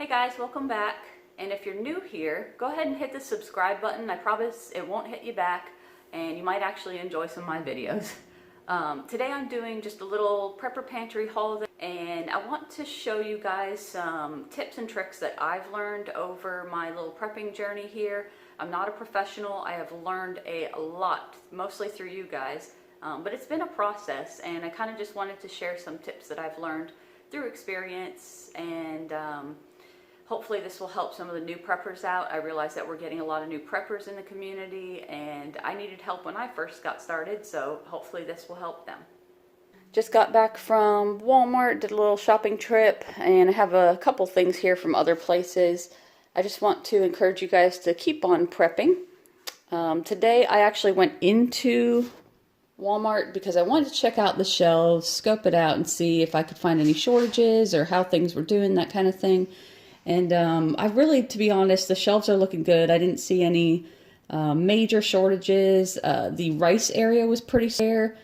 Hey guys, welcome back. And if you're new here, go ahead and hit the subscribe button. I promise it won't hit you back and you might actually enjoy some of my videos. Today I'm doing just a little prepper pantry haul and I want to show you guys some tips and tricks that I've learned over my little prepping journey here. I'm not a professional. I have learned a lot, mostly through you guys, but it's been a process and I kind of just wanted to share some tips that I've learned through experience and hopefully this will help some of the new preppers out. I realize that we're getting a lot of new preppers in the community and I needed help when I first got started, so hopefully this will help them. Just got back from Walmart, did a little shopping trip, and I have a couple things here from other places. I just want to encourage you guys to keep on prepping. Today I actually went into Walmart because I wanted to check out the shelves, scope it out, and see if I could find any shortages or how things were doing, that kind of thing. And I really, to be honest, the shelves are looking good. I didn't see any major shortages. The rice area was pretty bare,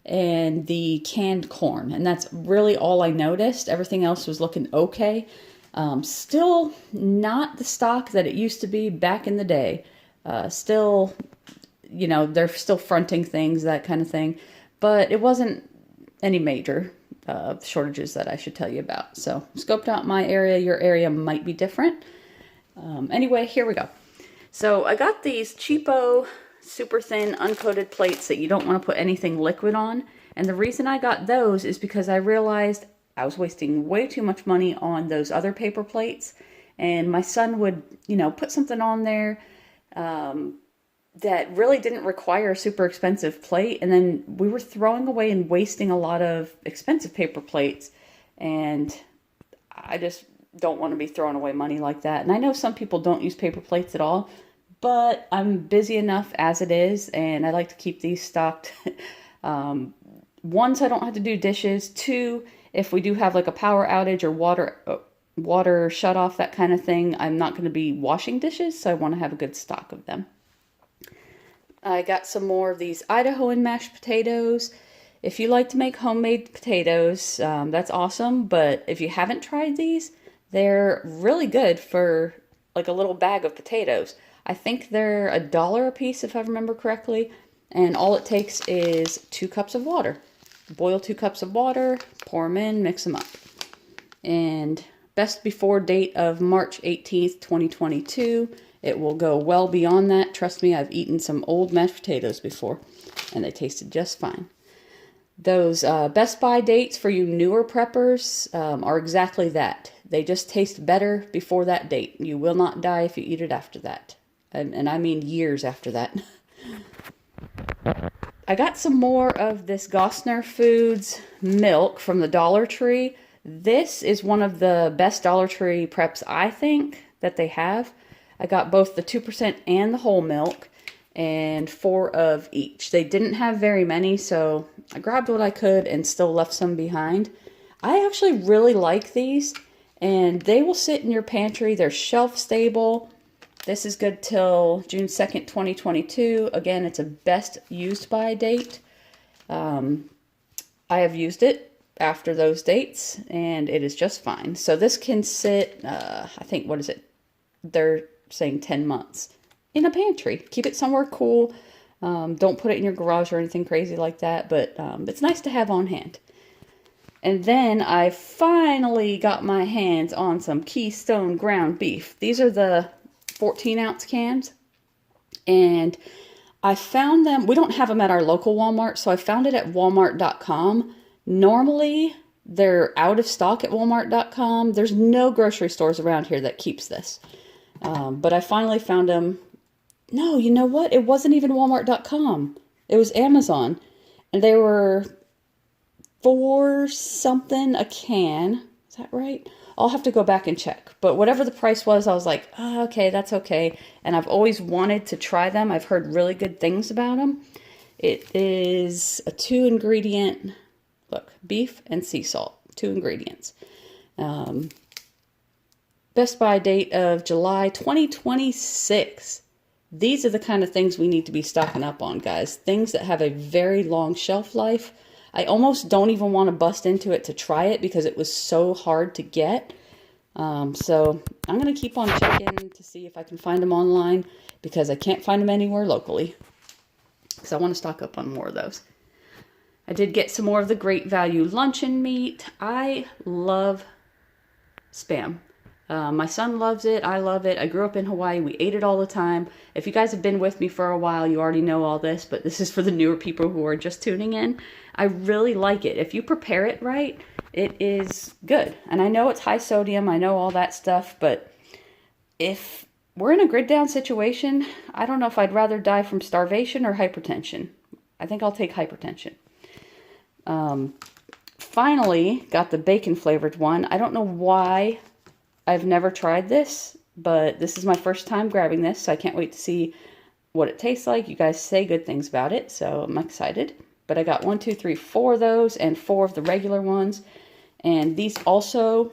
and the canned corn. And that's really all I noticed. Everything else was looking okay. Still not the stock that it used to be back in the day. Still, you know, they're still fronting things, that kind of thing. But it wasn't any major shortages that I should tell you about. So scoped out my area. Your area might be different. Anyway, here we go. So I got these cheapo, super thin, uncoated plates that you don't want to put anything liquid on. And the reason I got those is because I realized I was wasting way too much money on those other paper plates. And my son would, you know, put something on there that really didn't require a super expensive plate, and then we were throwing away and wasting a lot of expensive paper plates, and I just don't want to be throwing away money like that. And I know some people don't use paper plates at all, but I'm busy enough as it is, and I like to keep these stocked. One, so I don't have to do dishes. Two, if we do have like a power outage or water shut off, that kind of thing, I'm not going to be washing dishes, so I want to have a good stock of them. I got some more of these Idahoan mashed potatoes. If you like to make homemade potatoes, that's awesome. But if you haven't tried these, they're really good for like a little bag of potatoes. I think they're $1 a piece if I remember correctly. And all it takes is 2 cups of water. Boil 2 cups of water, pour them in, mix them up. And best before date of March 18th, 2022. It will go well beyond that. Trust me, I've eaten some old mashed potatoes before, and they tasted just fine. Those Best By dates for you newer preppers are exactly that. They just taste better before that date. You will not die if you eat it after that. And I mean years after that. I got some more of this Gosner Foods milk from the Dollar Tree. This is one of the best Dollar Tree preps, I think, that they have. I got both the 2% and the whole milk, and 4 of each. They didn't have very many, so I grabbed what I could and still left some behind. I actually really like these, and they will sit in your pantry. They're shelf stable. This is good till June 2nd, 2022. Again, it's a best used by date. I have used it after those dates, and it is just fine. So this can sit, I think, what is it? They're saying 10 months in a pantry. Keep it somewhere cool. Don't put it in your garage or anything crazy like that, but it's nice to have on hand. And then I finally got my hands on some Keystone ground beef. These are the 14-ounce cans, and I found them. We don't have them at our local Walmart, so I found it at walmart.com. Normally they're out of stock at walmart.com. There's no grocery stores around here that keeps this. But I finally found them. No, you know what? It wasn't even walmart.com. It was Amazon. And they were $4 something a can. Is that right? I'll have to go back and check. But whatever the price was, I was like, oh, okay, that's okay. And I've always wanted to try them. I've heard really good things about them. It is a 2-ingredient, look, beef and sea salt. 2 ingredients. Best By date of July 2026. These are the kind of things we need to be stocking up on, guys. Things that have a very long shelf life. I almost don't even want to bust into it to try it because it was so hard to get. So I'm going to keep on checking to see if I can find them online because I can't find them anywhere locally. So I want to stock up on more of those. I did get some more of the Great Value luncheon meat. I love Spam. My son loves it. I love it. I grew up in Hawaii. We ate it all the time. If you guys have been with me for a while, you already know all this, but this is for the newer people who are just tuning in. I really like it. If you prepare it right, it is good. And I know it's high sodium. I know all that stuff, but if we're in a grid down situation, I don't know if I'd rather die from starvation or hypertension. I think I'll take hypertension. Finally, got the bacon flavored one. I don't know why I've never tried this, but this is my first time grabbing this, so I can't wait to see what it tastes like. You guys say good things about it, so I'm excited. But I got 1, 2, 3, 4 of those and 4 of the regular ones. And these also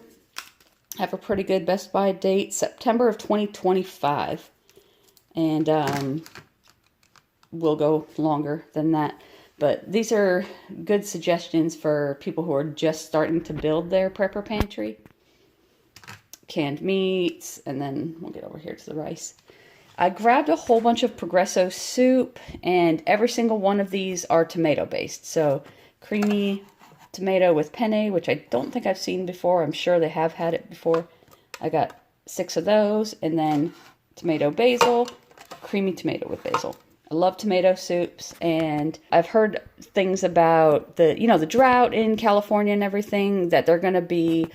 have a pretty good Best By date, September of 2025. And will go longer than that. But these are good suggestions for people who are just starting to build their prepper pantry. Canned meats, and then we'll get over here to the rice. I grabbed a whole bunch of Progresso soup, and every single one of these are tomato based. So creamy tomato with penne, which I don't think I've seen before. I'm sure they have had it before. I got 6 of those, and then tomato basil, creamy tomato with basil. I love tomato soups, and I've heard things about the drought in California and everything, that they're going to be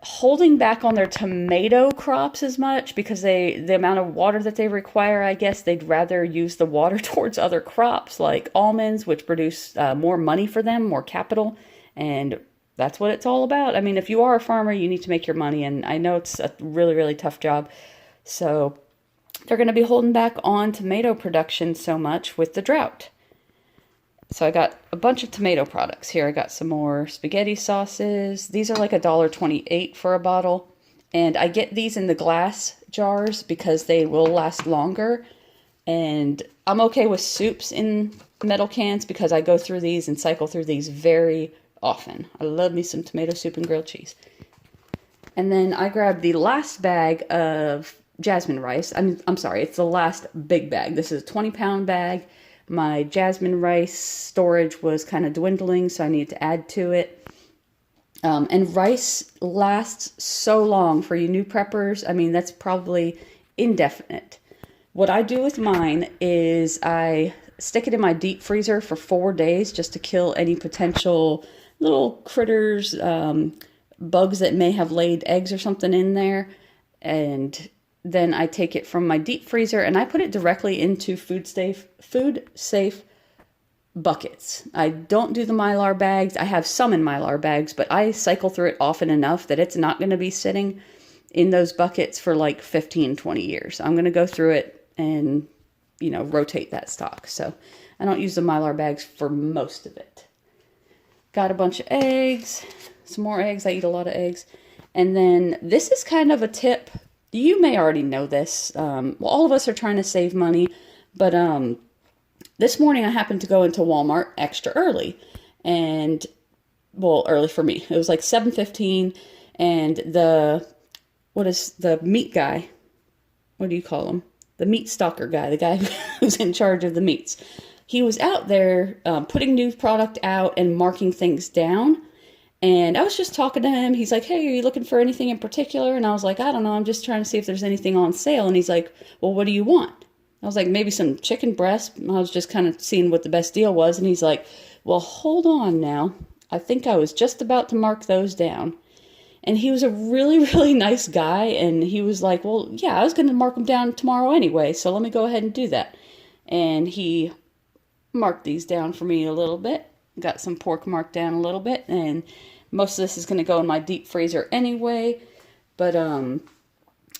holding back on their tomato crops as much because the amount of water that they require. I guess they'd rather use the water towards other crops like almonds, which produce more money for them, more capital, and that's what it's all about. I mean, if you are a farmer, you need to make your money, and I know it's a really, really tough job. So they're going to be holding back on tomato production so much with the drought. So I got a bunch of tomato products here. I got some more spaghetti sauces. These are like $1.28 for a bottle. And I get these in the glass jars because they will last longer. And I'm okay with soups in metal cans because I go through these and cycle through these very often. I love me some tomato soup and grilled cheese. And then I grabbed the last bag of jasmine rice. I'm sorry, it's the last big bag. This is a 20-pound bag. My jasmine rice storage was kind of dwindling, so I needed to add to it. And rice lasts so long for you new preppers. I mean, that's probably indefinite. What I do with mine is I stick it in my deep freezer for 4 days just to kill any potential little critters, bugs that may have laid eggs or something in there. And then I take it from my deep freezer and I put it directly into food safe buckets. I don't do the Mylar bags. I have some in Mylar bags, but I cycle through it often enough that it's not going to be sitting in those buckets for like 15, 20 years. I'm going to go through it and, rotate that stock. So I don't use the Mylar bags for most of it. Got a bunch of eggs, some more eggs. I eat a lot of eggs. And then this is kind of a tip. You may already know this. All of us are trying to save money, but this morning I happened to go into Walmart extra early, and early for me. It was like 7:15, and the meat guy? What do you call him? The meat stalker guy, the guy who's in charge of the meats. He was out there putting new product out and marking things down. And I was just talking to him. He's like, hey, are you looking for anything in particular? And I was like, I don't know. I'm just trying to see if there's anything on sale. And he's like, well, what do you want? I was like, maybe some chicken breast. I was just kind of seeing what the best deal was. And he's like, well, hold on now. I think I was just about to mark those down. And he was a really, really nice guy. And he was like, well, yeah, I was going to mark them down tomorrow anyway. So let me go ahead and do that. And he marked these down for me a little bit. Got some pork marked down a little bit. And most of this is going to go in my deep freezer anyway. But, I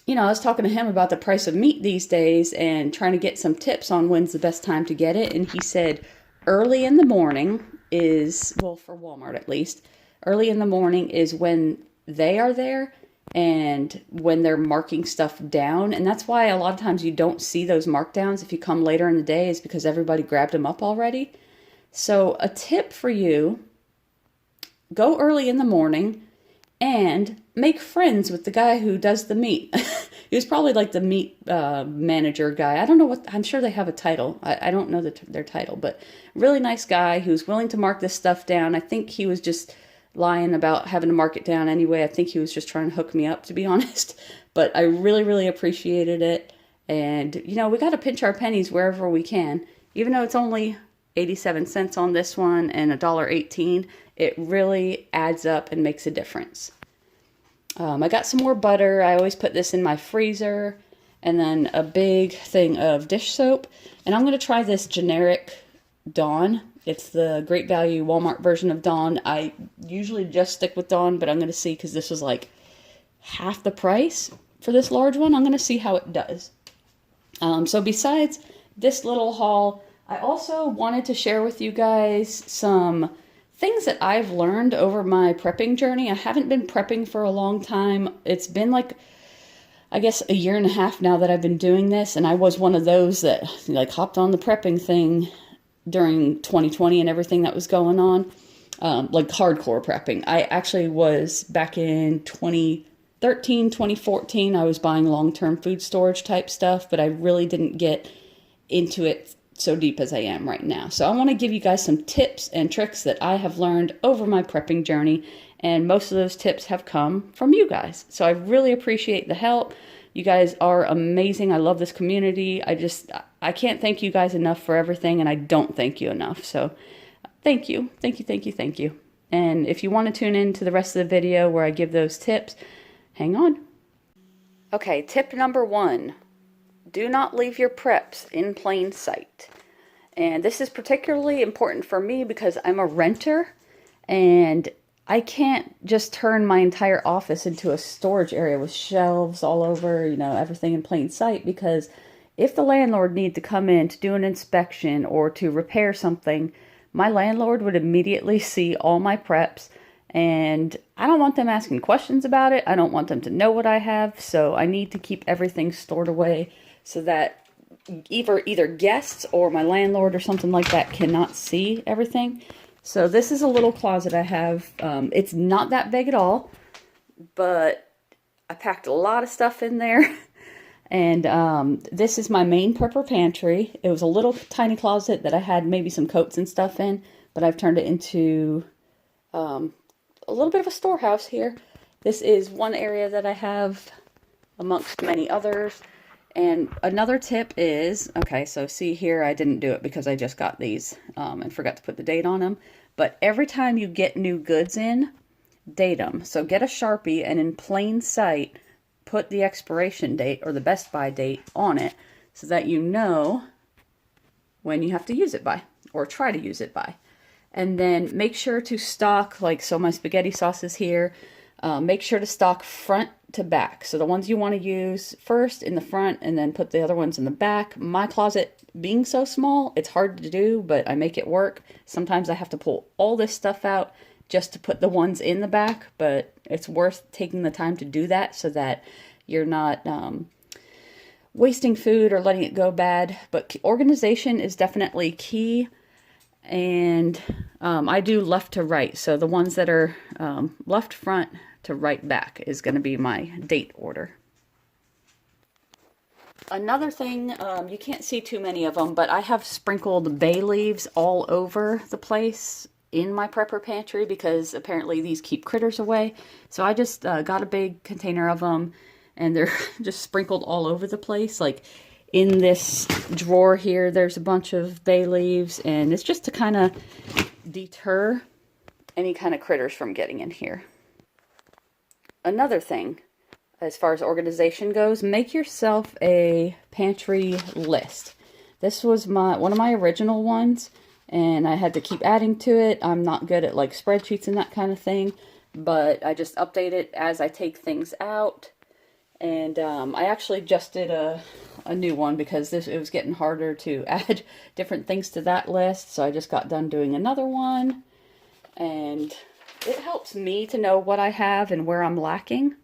was talking to him about the price of meat these days and trying to get some tips on when's the best time to get it. And he said early in the morning is, for Walmart at least, early in the morning is when they are there and when they're marking stuff down. And that's why a lot of times you don't see those markdowns if you come later in the day, is because everybody grabbed them up already. So a tip for you: go early in the morning and make friends with the guy who does the meat. He was probably like the meat manager guy. I don't know what, I'm sure they have a title. I don't know their title, but really nice guy who's willing to mark this stuff down. I think he was just lying about having to mark it down anyway. I think he was just trying to hook me up, to be honest. But I really, really appreciated it. And, you know, we got to pinch our pennies wherever we can. Even though it's only 87 cents on this one and $1.18, it really adds up and makes a difference. I got some more butter. I always put this in my freezer. And then a big thing of dish soap. And I'm going to try this generic Dawn. It's the Great Value Walmart version of Dawn. I usually just stick with Dawn, but I'm going to see, because this was like half the price for this large one. I'm going to see how it does. So besides this little haul, I also wanted to share with you guys some things that I've learned over my prepping journey. I haven't been prepping for a long time. It's been like, I guess, a year and a half now that I've been doing this, and I was one of those that like hopped on the prepping thing during 2020 and everything that was going on, like hardcore prepping. I actually was back in 2013, 2014, I was buying long-term food storage type stuff, but I really didn't get into it so deep as I am right now. So I want to give you guys some tips and tricks that I have learned over my prepping journey, and most of those tips have come from you guys. So I really appreciate the help. You guys are amazing. I love this community. I can't thank you guys enough for everything, and I don't thank you enough. So thank you. Thank you, thank you, thank you. And if you want to tune in to the rest of the video where I give those tips, hang on. Okay, tip number 1. Do not leave your preps in plain sight. And this is particularly important for me because I'm a renter, and I can't just turn my entire office into a storage area with shelves all over, you know, everything in plain sight, because if the landlord needed to come in to do an inspection or to repair something, my landlord would immediately see all my preps, and I don't want them asking questions about it. I don't want them to know what I have, so I need to keep everything stored away so that either guests or my landlord or something like that cannot see everything. So this is a little closet I have. It's not that big at all, but I packed a lot of stuff in there. And this is my main prepper pantry. It was a little tiny closet that I had maybe some coats and stuff in, but I've turned it into a little bit of a storehouse here. This is one area that I have amongst many others. And another tip is, okay, so see here, I didn't do it because I just got these and forgot to put the date on them. But every time you get new goods in, date them. So get a Sharpie and in plain sight, put the expiration date or the best by date on it so that you know when you have to use it by or try to use it by. And then make sure to stock, like, so my spaghetti sauce is here. Make sure to stock front to back. So the ones you want to use first in the front and then put the other ones in the back. My closet being so small, it's hard to do, but I make it work. Sometimes I have to pull all this stuff out just to put the ones in the back, but it's worth taking the time to do that so that you're not wasting food or letting it go bad. But organization is definitely key. And I do left to right. So the ones that are left front to right back is going to be my date order. Another thing, you can't see too many of them, but I have sprinkled bay leaves all over the place in my prepper pantry because apparently these keep critters away. So I just got a big container of them, and they're just sprinkled all over the place. Like in this drawer here, there's a bunch of bay leaves, and it's just to kind of deter any kind of critters from getting in here. Another thing, as far as organization goes, make yourself a pantry list. This was one of my original ones, and I had to keep adding to it. I'm not good at like spreadsheets and that kind of thing, but I just update it as I take things out. And I actually just did a new one because it was getting harder to add different things to that list. So I just got done doing another one, and it helps me to know what I have and where I'm lacking.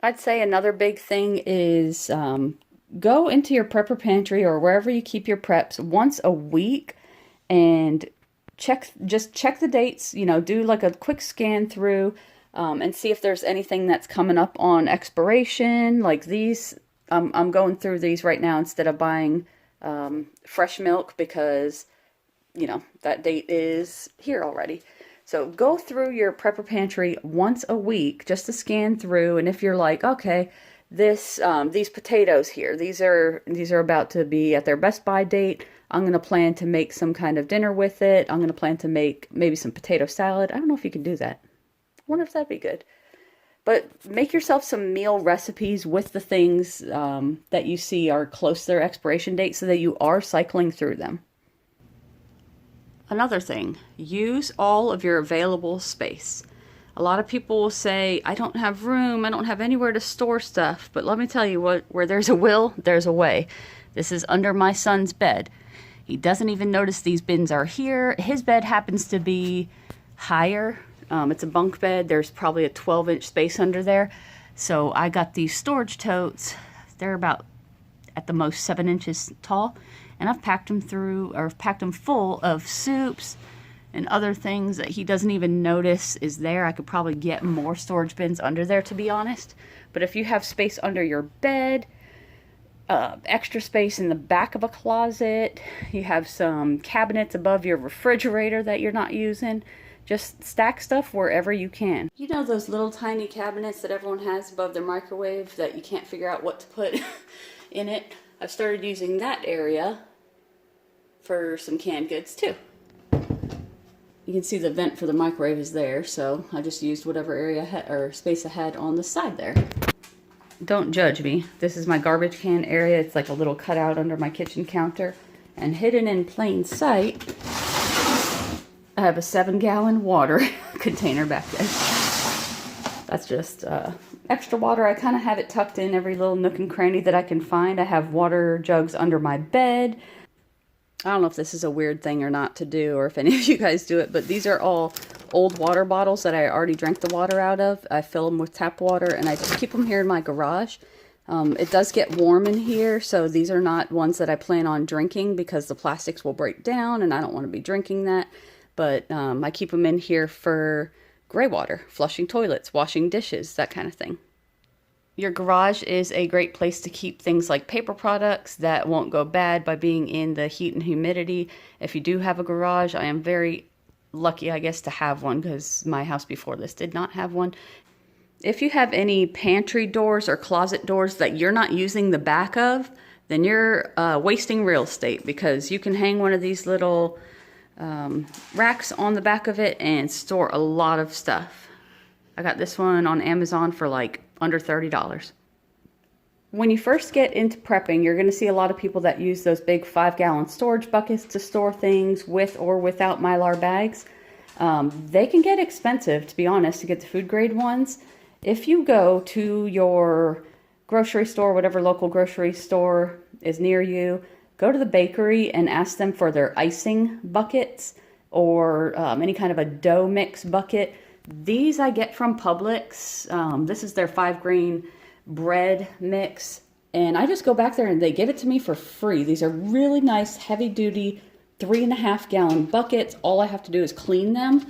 I'd say another big thing is go into your prepper pantry or wherever you keep your preps once a week and just check the dates, you know, do like a quick scan through. and see if there's anything that's coming up on expiration. Like these, I'm going through these right now instead of buying fresh milk because, you know, that date is here already. So go through your prepper pantry once a week just to scan through, and if you're like, okay, these potatoes here, these are about to be at their best by date. I'm going to plan to make some kind of dinner with it. I'm going to plan to make maybe some potato salad. I don't know if you can do that. I wonder if that'd be good. But make yourself some meal recipes with the things that you see are close to their expiration date so that you are cycling through them. Another thing, use all of your available space. A lot of people will say, I don't have room, I don't have anywhere to store stuff. But let me tell you what, where there's a will, there's a way. This is under my son's bed. He doesn't even notice these bins are here. His bed happens to be higher. It's a bunk bed. There's probably a 12-inch space under there. So I got these storage totes. They're about at the most 7 inches tall. And I've packed them full of soups and other things that he doesn't even notice is there. I could probably get more storage bins under there, to be honest. But if you have space under your bed, extra space in the back of a closet, you have some cabinets above your refrigerator that you're not using, just stack stuff wherever you can. You know those little tiny cabinets that everyone has above their microwave that you can't figure out what to put in it? I've started using that area for some canned goods too. You can see the vent for the microwave is there, so I just used whatever area or space I had on the side there. Don't judge me. This is my garbage can area. It's like a little cutout under my kitchen counter, and hidden in plain sight, I have a 7-gallon water container back there. That's just extra water. I kind of have it tucked in every little nook and cranny that I can find. I have water jugs under my bed. I don't know if this is a weird thing or not to do, or if any of you guys do it, but these are all old water bottles that I already drank the water out of. I fill them with tap water, and I just keep them here in my garage. It does get warm in here, so these are not ones that I plan on drinking because the plastics will break down, and I don't want to be drinking that. But I keep them in here for gray water, flushing toilets, washing dishes, that kind of thing. Your garage is a great place to keep things like paper products that won't go bad by being in the heat and humidity. If you do have a garage, I am very lucky, I guess, to have one because my house before this did not have one. If you have any pantry doors or closet doors that you're not using the back of, then you're wasting real estate, because you can hang one of these little racks on the back of it and store a lot of stuff. I got this one on Amazon for like under $30. When you first get into prepping, you're going to see a lot of people that use those big 5-gallon storage buckets to store things with or without Mylar bags. They can get expensive, to be honest, to get the food grade ones. If you go to your grocery store, whatever local grocery store is near you, go to the bakery and ask them for their icing buckets or any kind of a dough mix bucket. These I get from Publix. This is their 5-grain bread mix. And I just go back there and they give it to me for free. These are really nice, heavy-duty, 3.5-gallon buckets. All I have to do is clean them.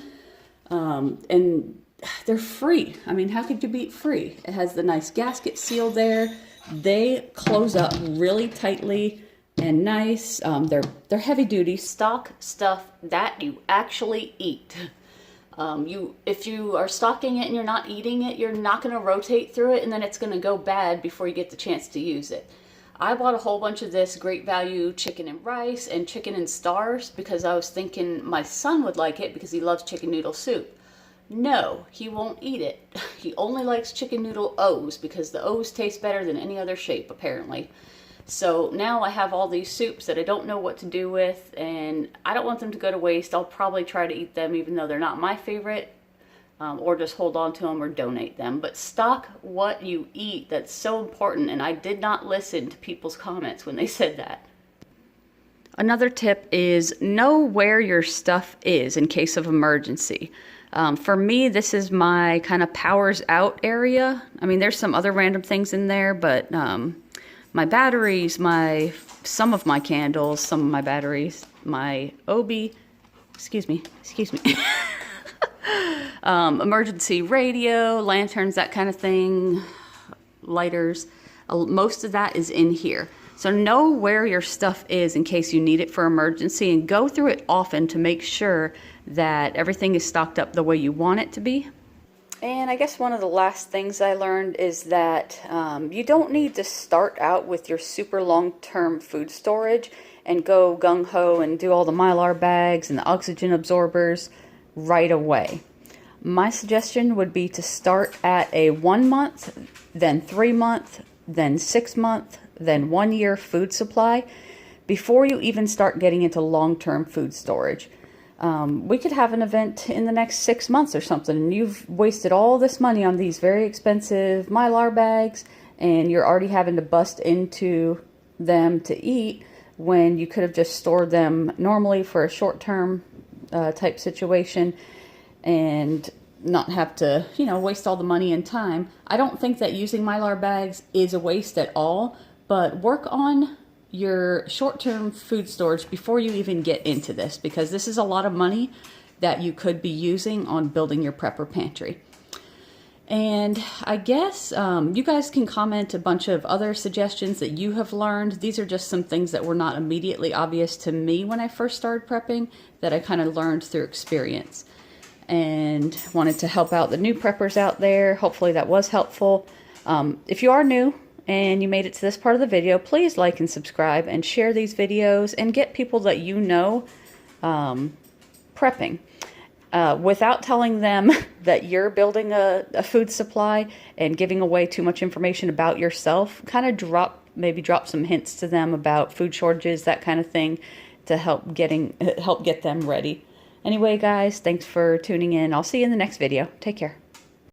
And they're free. I mean, how could you beat free? It has the nice gasket seal there. They close up really tightly and nice. They're heavy-duty. Stock stuff that you actually eat. If you are stocking it and you're not eating it, you're not going to rotate through it, and then it's going to go bad before you get the chance to use it. I bought a whole bunch of this great value chicken and rice and chicken and stars because I was thinking my son would like it because he loves chicken noodle soup. No, he won't eat it. He only likes chicken noodle O's because the O's taste better than any other shape, apparently. So now I have all these soups that I don't know what to do with, and I don't want them to go to waste. I'll probably try to eat them even though they're not my favorite, or just hold on to them or donate them. But stock what you eat. That's so important, and I did not listen to people's comments when they said that. Another tip is know where your stuff is in case of emergency. For me, this is my kind of powers out area. I mean, there's some other random things in there, but my batteries, some of my candles, some of my batteries, my excuse me, Emergency radio, lanterns, that kind of thing, lighters. Most of that is in here. So know where your stuff is in case you need it for emergency, and go through it often to make sure that everything is stocked up the way you want it to be. And I guess one of the last things I learned is that you don't need to start out with your super long-term food storage and go gung-ho and do all the Mylar bags and the oxygen absorbers right away. My suggestion would be to start at a 1 month, then 3 month, then 6 month, then 1 year food supply before you even start getting into long-term food storage. We could have an event in the next 6 months or something, and you've wasted all this money on these very expensive Mylar bags, and you're already having to bust into them to eat when you could have just stored them normally for a short-term type situation and not have to, you know, waste all the money and time. I don't think that using Mylar bags is a waste at all, but work on your short-term food storage before you even get into this, because this is a lot of money that you could be using on building your prepper pantry. And I guess you guys can comment a bunch of other suggestions that you have learned. These are just some things that were not immediately obvious to me when I first started prepping, that I kind of learned through experience, and wanted to help out the new preppers out there. Hopefully that was helpful. If you are new and you made it to this part of the video, please like and subscribe and share these videos and get people that you know prepping. Without telling them that you're building a food supply and giving away too much information about yourself, kind of maybe drop some hints to them about food shortages, that kind of thing, to help get them ready. Anyway, guys, thanks for tuning in. I'll see you in the next video. Take care.